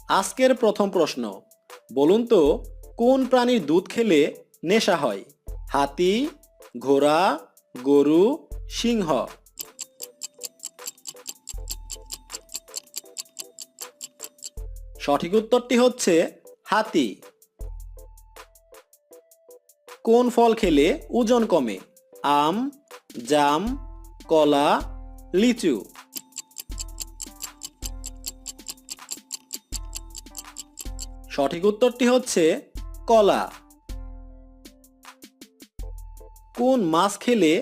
আজকের প্রথম প্রশ্ন, বলুন তো কোন প্রাণীর দুধ খেলে নেশা হয়? হাতি, ঘোড়া, গরু, সিংহ। সঠিক উত্তরটি হচ্ছে হাতি। কোন ফল খেলে ওজন কমে? আম, জাম, কলা, লিচু। সঠিক উত্তরটি হচ্ছে কলা। কোন মাছ খেলে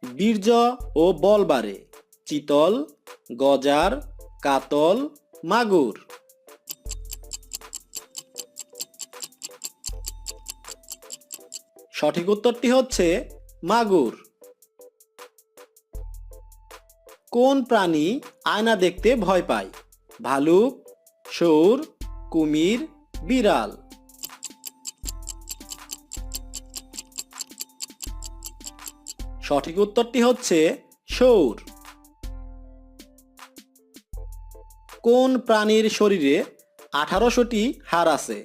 বীর্য ও বল বাড়ে? চিতল, গজার, কাতল, মাগুর। সঠিক উত্তরটি হচ্ছে মাগুর। কোন প্রাণী আয়না দেখতে ভয় পায়? ভালুক, শুঁড়, কুমির, বিড়াল। সঠিক উত্তরটি হচ্ছে শুঁড়। কোন প্রাণীর শরীরে 1800টি হাড় আছে?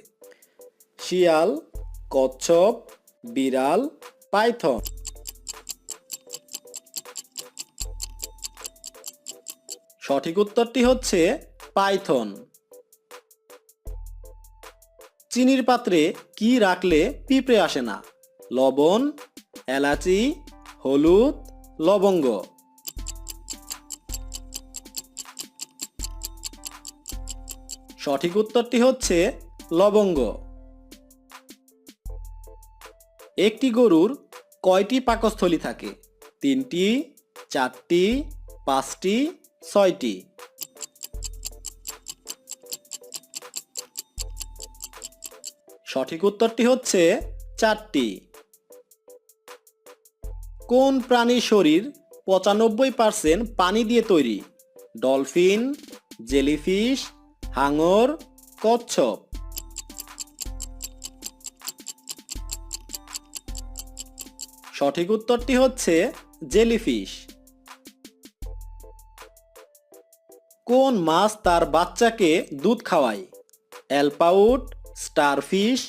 শিয়াল, কচ্ছপ, বিড়াল, পাইথন। সঠিক উত্তরটি হচ্ছে পাইথন। চিনির পাত্রে কি রাখলে পিঁপড়ে আসে না? লবণ, এলাচি, হলুদ, লবঙ্গ। সঠিক উত্তরটি হচ্ছে লবঙ্গ। একটি গরুর কয়টি পাকস্থলী থাকে? 3টি, 4টি, 5টি, 6টি। সঠিক উত্তরটি হচ্ছে 4টি। কোন প্রাণীর শরীর 95% পানি দিয়ে তৈরি? ডলফিন, জেলিফিশ, হাঙর, কচ্ছপ। সঠিক উত্তরটি হচ্ছে জেলিফিশ। কোন মাছ তার বাচ্চাকে দুধ খাওয়ায়? অ্যালপাউট, স্টারফিশ,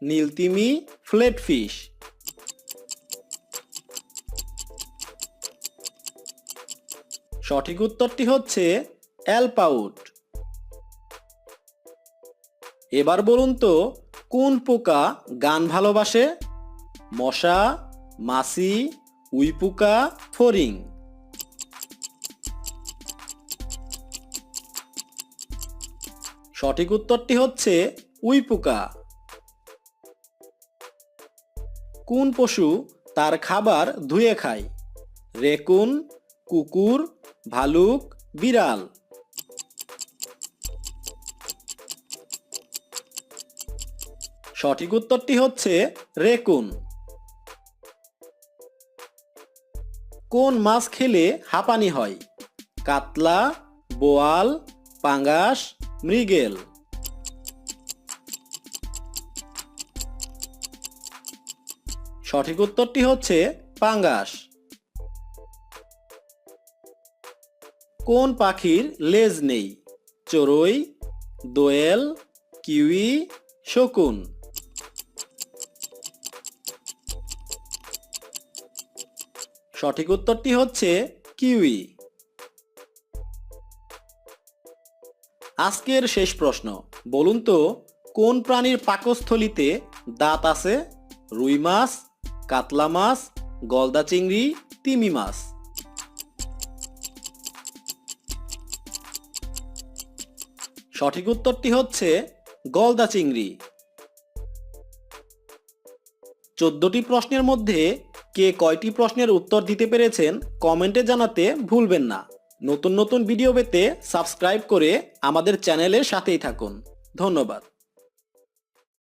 নীলতিমি, ফ্লেটফিশ। সঠিক উত্তরটি হচ্ছে অ্যালপাউট। এবার বলুন তো কোন পোকা গান ভালোবাসে? মশা, মাছি, উইপোকা, ফড়িং। সঠিক উত্তরটি হচ্ছে উইপোকা। কোন পশু তার খাবার ধুয়ে খায়? রেকুন, কুকুর, ভালুক, বিড়াল। সঠিক উত্তরটি হচ্ছে রেকুন। কোন মাছ খেলে হাঁপানি হয়? কাতলা, বোয়াল, পাঙ্গাস, মৃগেল। সঠিক উত্তরটি হচ্ছে পাঙ্গাস। কোন পাখির লেজ নেই? চড়ুই, দোয়েল, কিউই, শকুন। সঠিক উত্তরটি হচ্ছে কিউই। আজকের শেষ প্রশ্ন, বলুন তো কোন প্রাণীর পাকস্থলীতে দাঁত আছে? রুই মাছ, কাতলা মাছ, গলদা চিংড়ি, তিমি মাছ। সঠিক উত্তরটি হচ্ছে গলদা চিংড়ি। 14টি প্রশ্নের মধ্যে কে কয়টি প্রশ্নের উত্তর দিতে পেরেছেন কমেন্টে জানাতে ভুলবেন না। নতুন নতুন ভিডিও পেতে সাবস্ক্রাইব করে আমাদের চ্যানেলের সাথেই থাকুন। ধন্যবাদ।